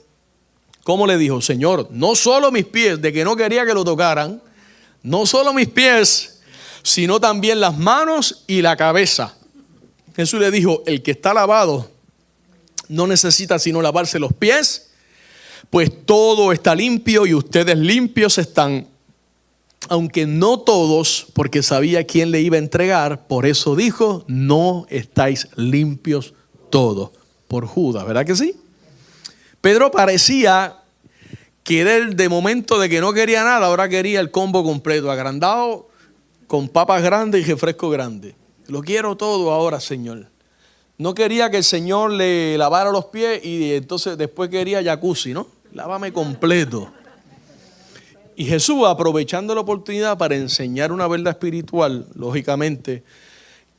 ¿cómo le dijo? Señor, no solo mis pies, de que no quería que lo tocaran, no solo mis pies, sino también las manos y la cabeza. Jesús le dijo, el que está lavado no necesita sino lavarse los pies, pues todo está limpio y ustedes limpios están. Aunque no todos, porque sabía quién le iba a entregar, por eso dijo, no estáis limpios todos. Por Judas, ¿verdad que sí? Pedro parecía querer de momento de que no quería nada, ahora quería el combo completo, agrandado, con papas grandes y refresco grande. Lo quiero todo ahora, Señor. No quería que el Señor le lavara los pies y entonces después quería jacuzzi, ¿no? Lávame completo. Y Jesús, aprovechando la oportunidad para enseñar una verdad espiritual, lógicamente,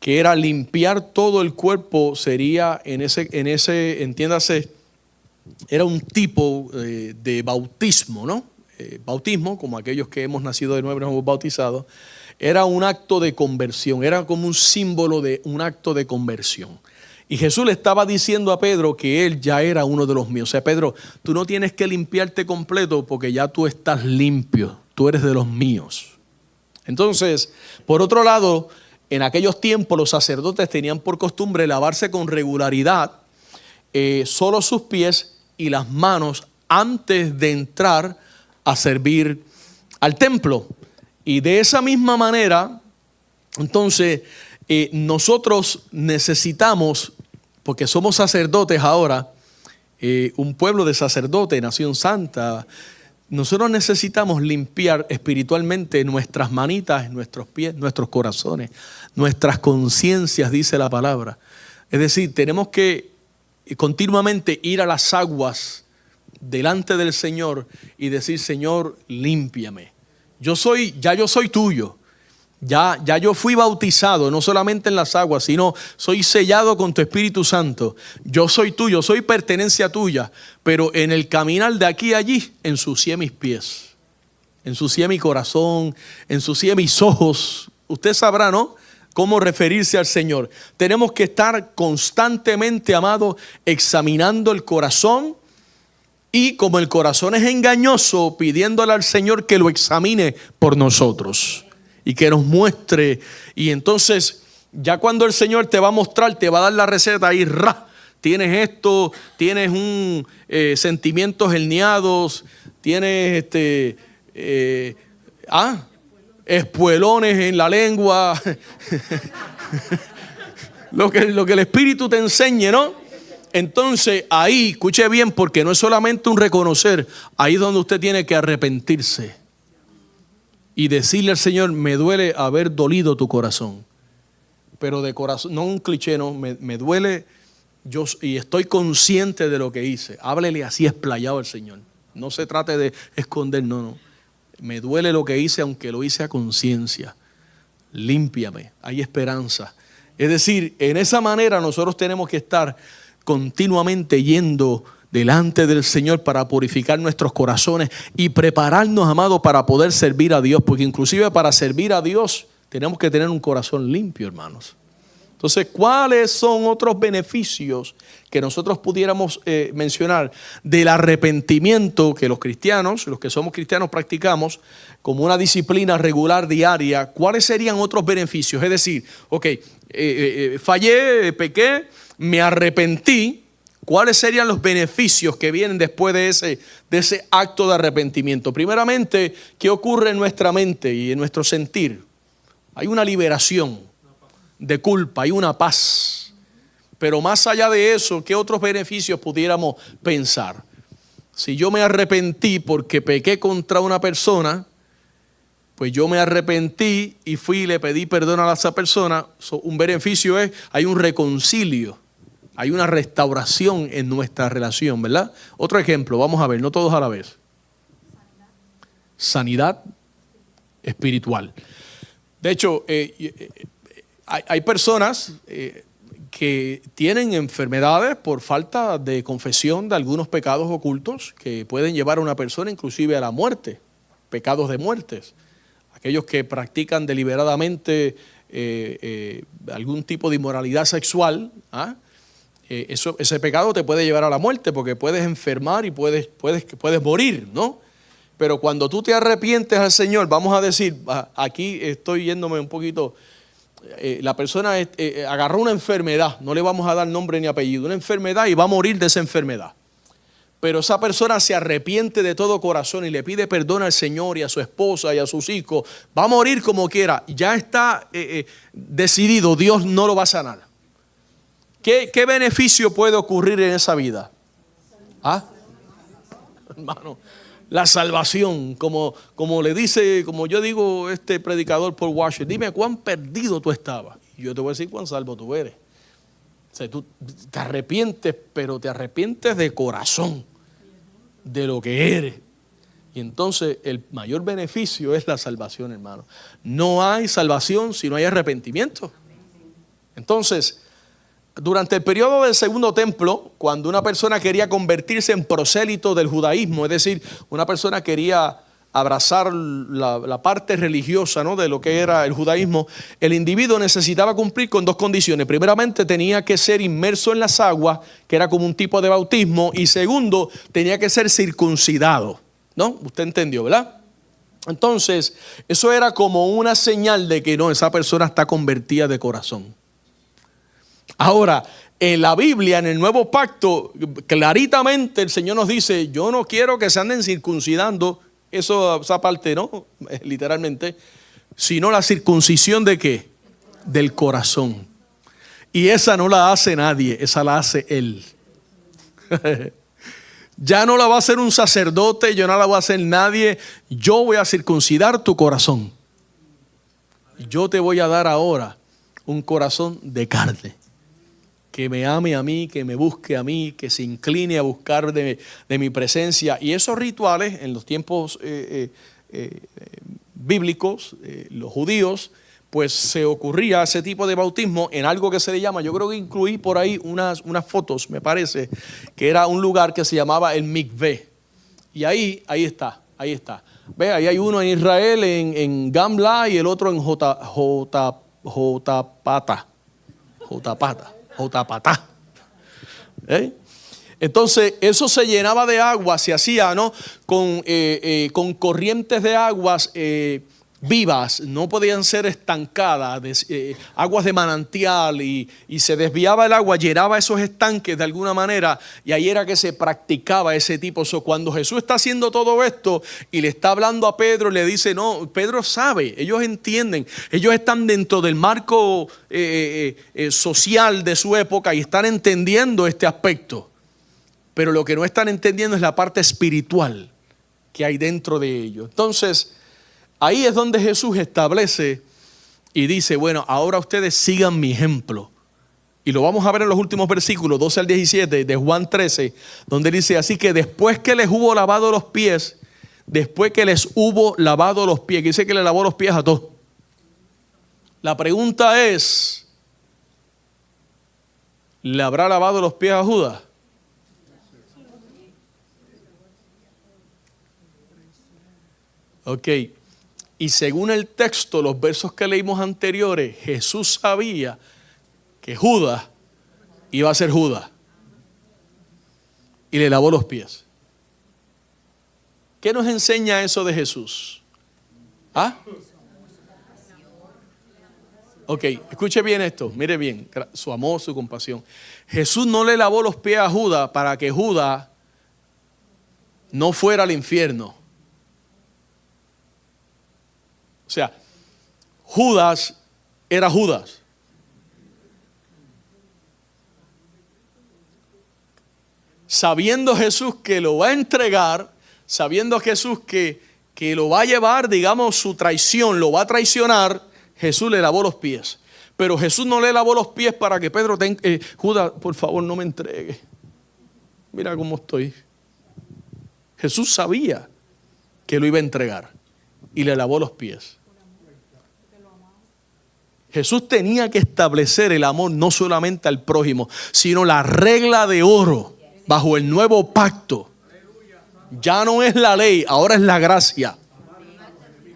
que era limpiar todo el cuerpo, sería en ese, entiéndase, era un tipo de bautismo, ¿no? Bautismo, como aquellos que hemos nacido de nuevo y nos hemos bautizado, era un acto de conversión, era como un símbolo de un acto de conversión. Y Jesús le estaba diciendo a Pedro que él ya era uno de los míos. O sea, Pedro, tú no tienes que limpiarte completo porque ya tú estás limpio. Tú eres de los míos. Entonces, por otro lado, en aquellos tiempos los sacerdotes tenían por costumbre lavarse con regularidad solo sus pies y las manos antes de entrar a servir al templo. Y de esa misma manera, entonces, nosotros necesitamos, porque somos sacerdotes ahora, un pueblo de sacerdotes, nación santa, nosotros necesitamos limpiar espiritualmente nuestras manitas, nuestros pies, nuestros corazones, nuestras conciencias, dice la palabra. Es decir, tenemos que continuamente ir a las aguas delante del Señor y decir, Señor, límpiame. Yo soy tuyo. Ya yo fui bautizado, no solamente en las aguas, sino soy sellado con tu Espíritu Santo. Yo soy tuyo, soy pertenencia tuya, pero en el caminar de aquí a allí, ensucié mis pies, ensucié mi corazón, ensucié mis ojos. Usted sabrá, ¿no?, cómo referirse al Señor. Tenemos que estar constantemente, amado, examinando el corazón Y como el corazón es engañoso, pidiéndole al Señor que lo examine por nosotros y que nos muestre. Y entonces, ya cuando el Señor te va a mostrar, te va a dar la receta y tienes esto, tienes sentimientos herniados, tienes espuelones en la lengua. lo que el Espíritu te enseñe, ¿no? Entonces ahí, escuche bien, porque no es solamente un reconocer, ahí es donde usted tiene que arrepentirse y decirle al Señor: me duele haber dolido tu corazón, pero de corazón, no un cliché, no, me duele y estoy consciente de lo que hice. Háblele así explayado al Señor, no se trate de esconder, no, me duele lo que hice, aunque lo hice a conciencia, límpiame, hay esperanza. Es decir, en esa manera nosotros tenemos que estar continuamente yendo delante del Señor para purificar nuestros corazones y prepararnos, amados, para poder servir a Dios, porque inclusive para servir a Dios tenemos que tener un corazón limpio, hermanos. Entonces, ¿cuáles son otros beneficios que nosotros pudiéramos mencionar del arrepentimiento que los cristianos, los que somos cristianos, practicamos como una disciplina regular diaria? ¿Cuáles serían otros beneficios? Es decir, fallé, pequé, me arrepentí. ¿Cuáles serían los beneficios que vienen después de ese acto de arrepentimiento? Primeramente, ¿qué ocurre en nuestra mente y en nuestro sentir? Hay una liberación de culpa, hay una paz. Pero más allá de eso, ¿qué otros beneficios pudiéramos pensar? Si yo me arrepentí porque pequé contra una persona, pues yo me arrepentí y fui y le pedí perdón a esa persona. Un beneficio es, hay un reconcilio, hay una restauración en nuestra relación, ¿verdad? Otro ejemplo, vamos a ver, no todos a la vez. Sanidad espiritual. De hecho, hay personas que tienen enfermedades por falta de confesión de algunos pecados ocultos que pueden llevar a una persona inclusive a la muerte, pecados de muertes. Aquellos que practican deliberadamente algún tipo de inmoralidad sexual, ese pecado te puede llevar a la muerte, porque puedes enfermar y puedes morir, ¿no? Pero cuando tú te arrepientes al Señor, vamos a decir, aquí estoy yéndome un poquito, la persona agarró una enfermedad, no le vamos a dar nombre ni apellido, una enfermedad, y va a morir de esa enfermedad. Pero esa persona se arrepiente de todo corazón y le pide perdón al Señor y a su esposa y a sus hijos. Va a morir como quiera, ya está decidido, Dios no lo va a sanar. ¿Qué beneficio puede ocurrir en esa vida? Hermano, la salvación, como le dice, como yo digo, este predicador Paul Washer, dime cuán perdido tú estabas. Y yo te voy a decir cuán salvo tú eres. O sea, tú te arrepientes, pero te arrepientes de corazón de lo que eres. Y entonces el mayor beneficio es la salvación, hermano. No hay salvación si no hay arrepentimiento. Entonces, durante el periodo del Segundo Templo, cuando una persona quería convertirse en prosélito del judaísmo, es decir, una persona quería abrazar la parte religiosa, ¿no?, de lo que era el judaísmo, el individuo necesitaba cumplir con dos condiciones. Primeramente, tenía que ser inmerso en las aguas, que era como un tipo de bautismo, y segundo, tenía que ser circuncidado, ¿no? Usted entendió, ¿verdad? Entonces, eso era como una señal de que no, esa persona está convertida de corazón. Ahora, en la Biblia, en el Nuevo Pacto, claritamente el Señor nos dice: yo no quiero que se anden circuncidando, esa parte no, literalmente, sino la circuncisión ¿de qué? Del corazón. Y esa no la hace nadie, esa la hace Él. Ya no la va a hacer un sacerdote, yo no la voy a hacer nadie. Yo voy a circuncidar tu corazón. Yo te voy a dar ahora un corazón de carne, que me ame a mí, que me busque a mí, que se incline a buscar de mi presencia. Y esos rituales en los tiempos bíblicos, los judíos, pues se ocurría ese tipo de bautismo en algo que se le llama, yo creo que incluí por ahí unas fotos, me parece, que era un lugar que se llamaba el mikvé. Y ahí está. Ve, ahí hay uno en Israel, en Gamla, y el otro en Jotapata. Entonces eso se llenaba de agua, se hacía, ¿no?, con corrientes de aguas vivas, no podían ser estancadas, aguas de manantial, y se desviaba el agua, llenaba esos estanques de alguna manera, y ahí era que se practicaba ese tipo. Cuando Jesús está haciendo todo esto y le está hablando a Pedro, le dice, no, Pedro sabe, ellos entienden, ellos están dentro del marco social de su época y están entendiendo este aspecto, pero lo que no están entendiendo es la parte espiritual que hay dentro de ellos. Entonces ahí es donde Jesús establece y dice, bueno, ahora ustedes sigan mi ejemplo. Y lo vamos a ver en los últimos versículos, 12 al 17 de Juan 13, donde dice, así que después que les hubo lavado los pies, dice que le lavó los pies a todos. La pregunta es, ¿le habrá lavado los pies a Judas? Ok. Y según el texto, los versos que leímos anteriores, Jesús sabía que Judas iba a ser Judas. Y le lavó los pies. ¿Qué nos enseña eso de Jesús? ¿Ah? Ok, escuche bien esto, mire bien, su amor, su compasión. Jesús no le lavó los pies a Judas para que Judas no fuera al infierno. O sea, Judas era Judas. Sabiendo Jesús que lo va a entregar, sabiendo Jesús que lo va a llevar, digamos, su traición, lo va a traicionar, Jesús le lavó los pies. Pero Jesús no le lavó los pies para que Pedro Judas, por favor, no me entregue. Mira cómo estoy. Jesús sabía que lo iba a entregar y le lavó los pies. Jesús tenía que establecer el amor no solamente al prójimo, sino la regla de oro bajo el nuevo pacto. Ya no es la ley, ahora es la gracia.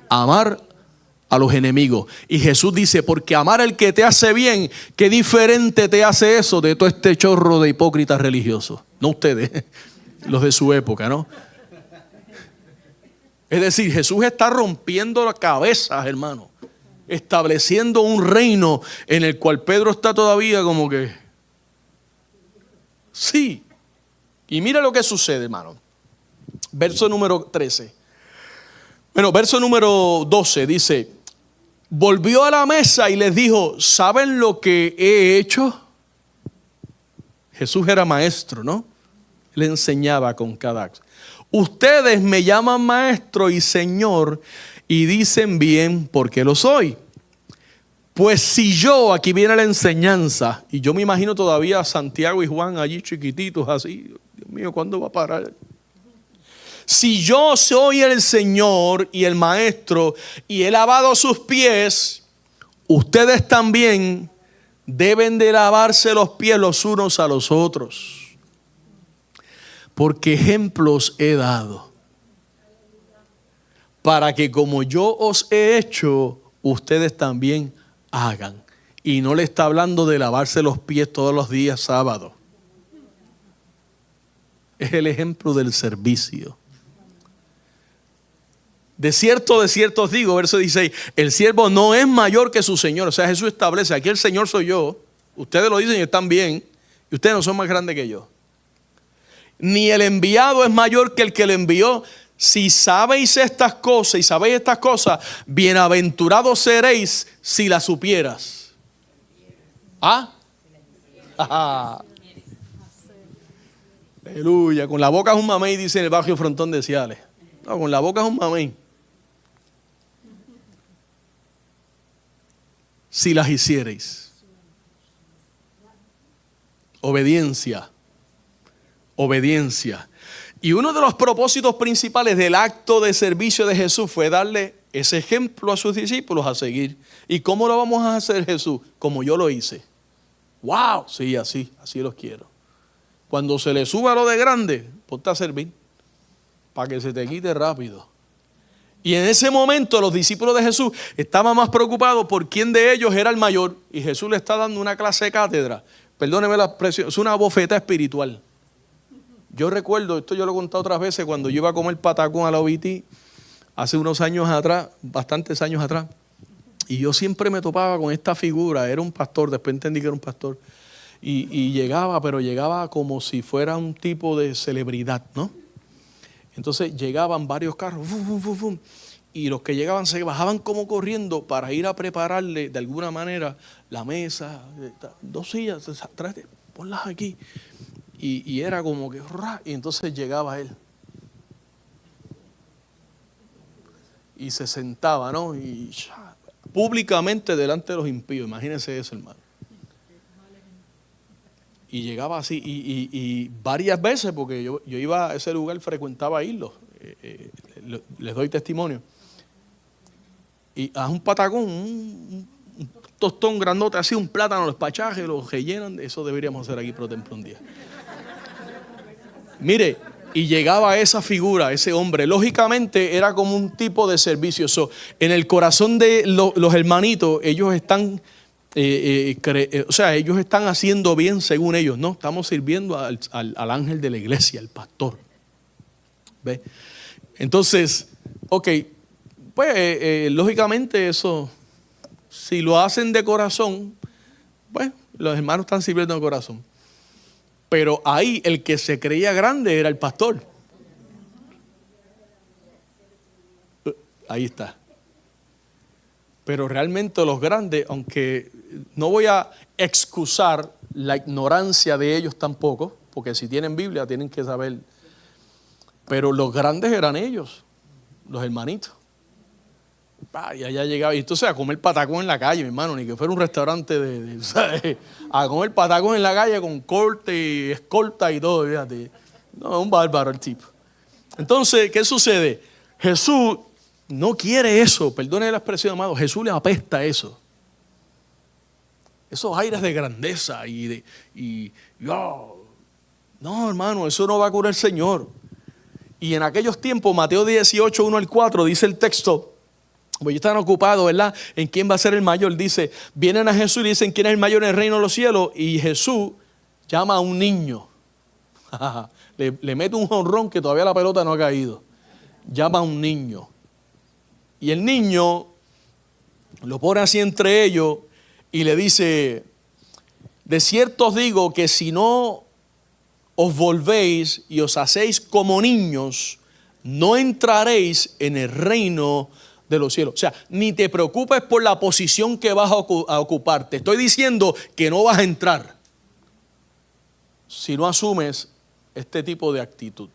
Amar a los enemigos. Y Jesús dice, porque amar al que te hace bien, ¿qué diferente te hace eso de todo este chorro de hipócritas religiosos? No ustedes, los de su época, ¿no? Es decir, Jesús está rompiendo las cabezas, hermano, estableciendo un reino en el cual Pedro está todavía como que sí. Y mira lo que sucede, hermano. Verso número 13. Bueno, verso número 12 dice, volvió a la mesa y les dijo, ¿saben lo que he hecho? Jesús era maestro, ¿no? Le enseñaba con cada acto. Ustedes me llaman maestro y señor y dicen bien porque lo soy. Pues si yo, aquí viene la enseñanza, y yo me imagino todavía a Santiago y Juan allí chiquititos así, Dios mío, ¿cuándo va a parar? Si yo soy el Señor y el maestro y he lavado sus pies, ustedes también deben de lavarse los pies los unos a los otros. Porque ejemplos he dado, para que como yo os he hecho, ustedes también hagan. Y no le está hablando de lavarse los pies todos los días sábado. Es el ejemplo del servicio. De cierto os digo, verso 16, el siervo no es mayor que su Señor. O sea, Jesús establece, aquí el Señor soy yo. Ustedes lo dicen y están bien. Y ustedes no son más grandes que yo. Ni el enviado es mayor que el que le envió. Si sabéis estas cosas, bienaventurados seréis si las supieras. ¿Ah? Aleluya. Con la boca es un mamey, dice en el barrio Frontón de Ciales. No, con la boca es un mamey. Si las hiciereis. Obediencia. Obediencia. Y uno de los propósitos principales del acto de servicio de Jesús fue darle ese ejemplo a sus discípulos a seguir. ¿Y cómo lo vamos a hacer, Jesús? Como yo lo hice. ¡Wow! Sí, así los quiero. Cuando se le suba lo de grande, ponte a servir para que se te quite rápido. Y en ese momento los discípulos de Jesús estaban más preocupados por quién de ellos era el mayor. Y Jesús le está dando una clase de cátedra. Perdóneme la expresión, es una bofeta espiritual. Yo recuerdo, esto yo lo he contado otras veces, cuando yo iba a comer patacón a la OBT, hace unos años atrás, bastantes años atrás, y yo siempre me topaba con esta figura, era un pastor, después entendí que era un pastor, y llegaba, pero llegaba como si fuera un tipo de celebridad, ¿no? Entonces llegaban varios carros, fum, fum, fum, fum, y los que llegaban se bajaban como corriendo para ir a prepararle de alguna manera la mesa, 2 sillas, tráete, ponlas aquí. Y era como que, y entonces llegaba él. Y se sentaba, ¿no? Y públicamente delante de los impíos, imagínense eso, hermano. Y llegaba así, y varias veces, porque yo iba a ese lugar, frecuentaba irlo, les doy testimonio. Y a un patacón, un tostón grandote, así un plátano, los pachajes, los rellenan, eso deberíamos hacer aquí por templo un día. Mire, y llegaba esa figura, ese hombre, lógicamente era como un tipo de servicio. En el corazón de los hermanitos, ellos están... o sea, ellos están haciendo bien según ellos, ¿no? Estamos sirviendo al ángel de la iglesia, al pastor. ¿Ve? Entonces, ok, pues lógicamente eso, si lo hacen de corazón, pues los hermanos están sirviendo de corazón. Pero ahí el que se creía grande era el pastor. Ahí está. Pero realmente los grandes, aunque no voy a excusar la ignorancia de ellos tampoco, porque si tienen Biblia tienen que saber, pero los grandes eran ellos, los hermanitos. Y allá llegaba, y entonces a comer patacón en la calle, mi hermano, ni que fuera un restaurante ¿sabes? A comer patacón en la calle con corte y escolta y todo, fíjate. No, un bárbaro el tipo. Entonces, ¿qué sucede? Jesús no quiere eso, perdone la expresión, amado. Jesús le apesta eso. Esos aires de grandeza no, hermano, eso no va a curar el Señor. Y en aquellos tiempos, Mateo 18, 1 al 4, dice el texto, pues ellos están ocupados, ¿verdad? En quién va a ser el mayor. Dice, vienen a Jesús y dicen, ¿quién es el mayor en el reino de los cielos? Y Jesús llama a un niño. le mete un jonrón que todavía la pelota no ha caído. Llama a un niño. Y el niño lo pone así entre ellos y le dice, de cierto os digo que si no os volvéis y os hacéis como niños, no entraréis en el reino de los cielos. O sea, ni te preocupes por la posición que vas a ocupar. Te estoy diciendo que no vas a entrar si no asumes este tipo de actitud.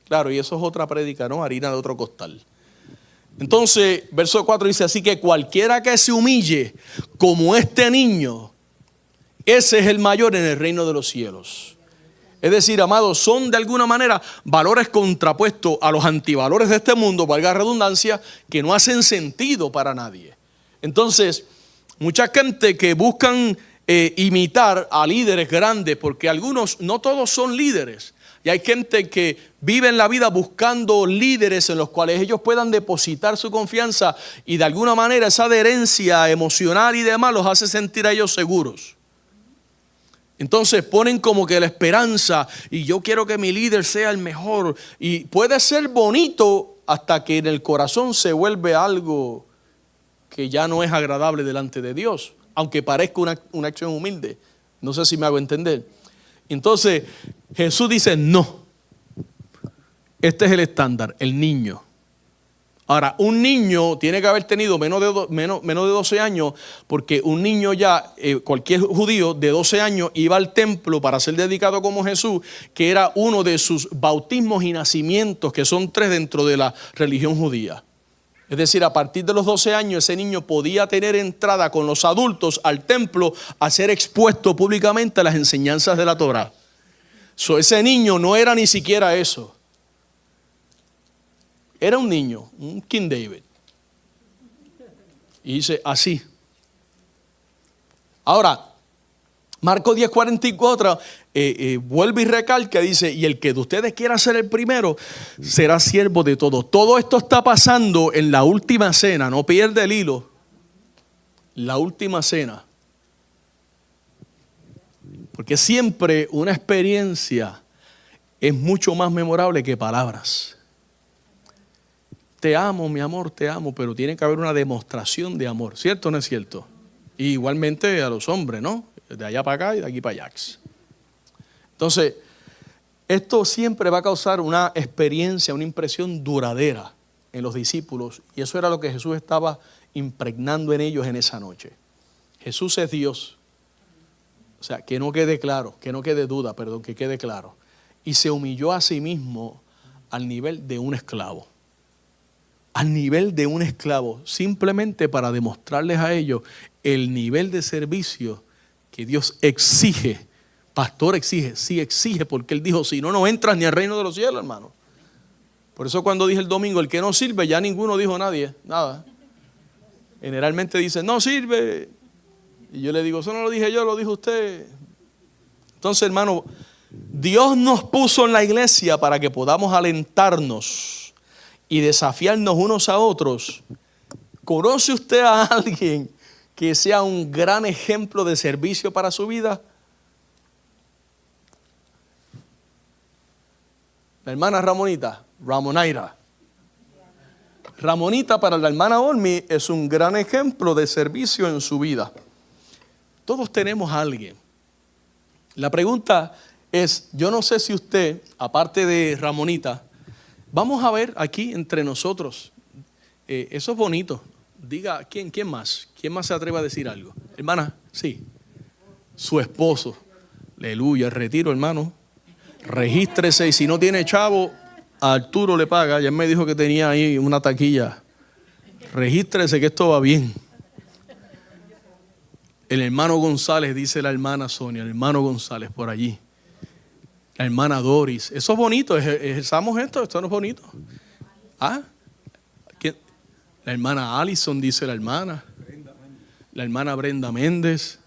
Claro, y eso es otra prédica, ¿no? Harina de otro costal. Entonces, verso 4 dice, así que cualquiera que se humille como este niño, ese es el mayor en el reino de los cielos. Es decir, amados, son de alguna manera valores contrapuestos a los antivalores de este mundo, valga la redundancia, que no hacen sentido para nadie. Entonces, mucha gente que buscan imitar a líderes grandes, porque algunos, no todos son líderes. Y hay gente que vive en la vida buscando líderes en los cuales ellos puedan depositar su confianza y de alguna manera esa adherencia emocional y demás los hace sentir a ellos seguros. Entonces ponen como que la esperanza y yo quiero que mi líder sea el mejor. Y puede ser bonito hasta que en el corazón se vuelve algo que ya no es agradable delante de Dios, aunque parezca una acción humilde. No sé si me hago entender. Entonces Jesús dice no, este es el estándar, el niño. Ahora, un niño tiene que haber tenido menos de 12 años, porque un niño ya, cualquier judío de 12 años iba al templo para ser dedicado como Jesús, que era uno de sus bautismos y nacimientos, que son 3 dentro de la religión judía. Es decir, a partir de los 12 años ese niño podía tener entrada con los adultos al templo a ser expuesto públicamente a las enseñanzas de la Torá. Ese niño no era ni siquiera eso. Era un niño, un King David. Y dice así. Ahora, Marcos 10:44 vuelve y recalca, dice, y el que de ustedes quiera ser el primero, será siervo de todos. Todo esto está pasando en la última cena, no pierde el hilo. La última cena. Porque siempre una experiencia es mucho más memorable que palabras. Te amo, mi amor, te amo, pero tiene que haber una demostración de amor, ¿cierto o no es cierto? Y igualmente a los hombres, ¿no? De allá para acá y de aquí para allá. Entonces, esto siempre va a causar una experiencia, una impresión duradera en los discípulos, y eso era lo que Jesús estaba impregnando en ellos en esa noche. Jesús es Dios. O sea, que no quede claro, que no quede duda, perdón, que quede claro. Y se humilló a sí mismo al nivel de un esclavo. Al nivel de un esclavo, simplemente para demostrarles a ellos el nivel de servicio que Dios exige. Pastor exige, sí exige, porque Él dijo, si no, no entras ni al reino de los cielos, hermano. Por eso cuando dije el domingo, el que no sirve, ya ninguno dijo nada. Generalmente dicen, no sirve. Y yo le digo, eso no lo dije yo, lo dijo usted. Entonces, hermano, Dios nos puso en la iglesia para que podamos alentarnos y desafiarnos unos a otros. ¿Conoce usted a alguien que sea un gran ejemplo de servicio para su vida? La hermana Ramonaira. Ramonita para la hermana Olmi es un gran ejemplo de servicio en su vida. Todos tenemos a alguien. La pregunta es, yo no sé si usted, aparte de Ramonita, vamos a ver aquí entre nosotros, eso es bonito. Diga, ¿quién más? ¿Quién más se atreve a decir algo? Hermana, sí. Su esposo. Aleluya, retiro, hermano. Regístrese y si no tiene chavo, a Arturo le paga. Ya me dijo que tenía ahí una taquilla. Regístrese que esto va bien. El hermano González, dice la hermana Sonia, el hermano González por allí. La hermana Doris. Eso es bonito, ejerzamos esto no es bonito. ¿Ah? ¿Quién? La hermana Allison, dice la hermana. La hermana Brenda Méndez.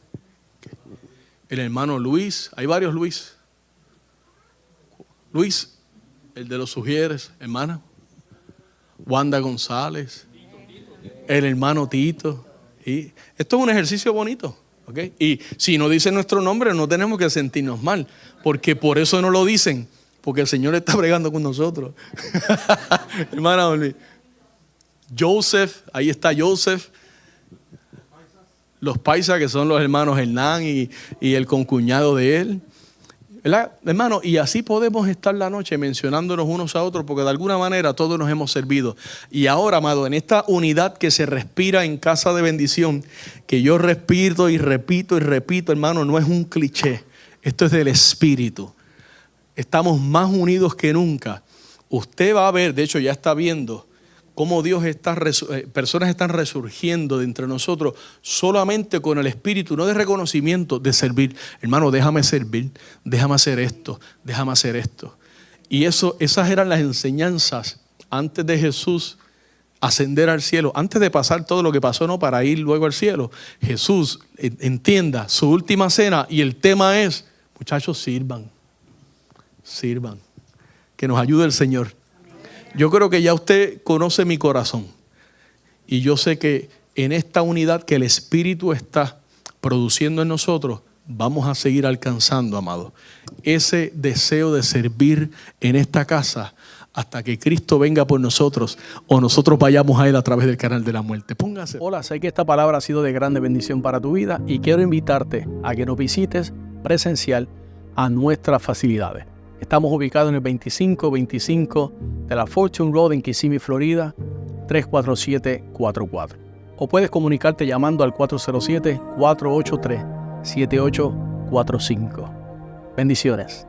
El hermano Luis. Hay varios Luis. Luis, el de los sugieres, hermana. Wanda González. El hermano Tito. Y esto es un ejercicio bonito, ¿ok? Y si no dicen nuestro nombre, no tenemos que sentirnos mal, porque por eso no lo dicen, porque el Señor está bregando con nosotros. Hermana Oli. Joseph, ahí está Joseph. Los paisas, que son los hermanos Hernán y el concuñado de él. ¿Verdad, hermano? Y así podemos estar la noche mencionándonos unos a otros, porque de alguna manera todos nos hemos servido. Y ahora, amado, en esta unidad que se respira en Casa de Bendición, que yo repito y repito, hermano, no es un cliché. Esto es del Espíritu. Estamos más unidos que nunca. Usted va a ver, de hecho ya está viendo, cómo personas están resurgiendo de entre nosotros solamente con el espíritu, no de reconocimiento, de servir. Hermano, déjame servir, déjame hacer esto, déjame hacer esto. Y esas eran las enseñanzas antes de Jesús ascender al cielo, antes de pasar todo lo que pasó, no, para ir luego al cielo. Jesús, entienda, su última cena, y el tema es, muchachos, sirvan, que nos ayude el Señor. Yo creo que ya usted conoce mi corazón y yo sé que en esta unidad que el Espíritu está produciendo en nosotros, vamos a seguir alcanzando, amado, ese deseo de servir en esta casa hasta que Cristo venga por nosotros o nosotros vayamos a Él a través del canal de la muerte. Póngase. Hola, sé que esta palabra ha sido de grande bendición para tu vida y quiero invitarte a que nos visites presencial a nuestras facilidades. Estamos ubicados en el 2525 de la Fortune Road en Kissimmee, Florida, 34744. O puedes comunicarte llamando al 407-483-7845. Bendiciones.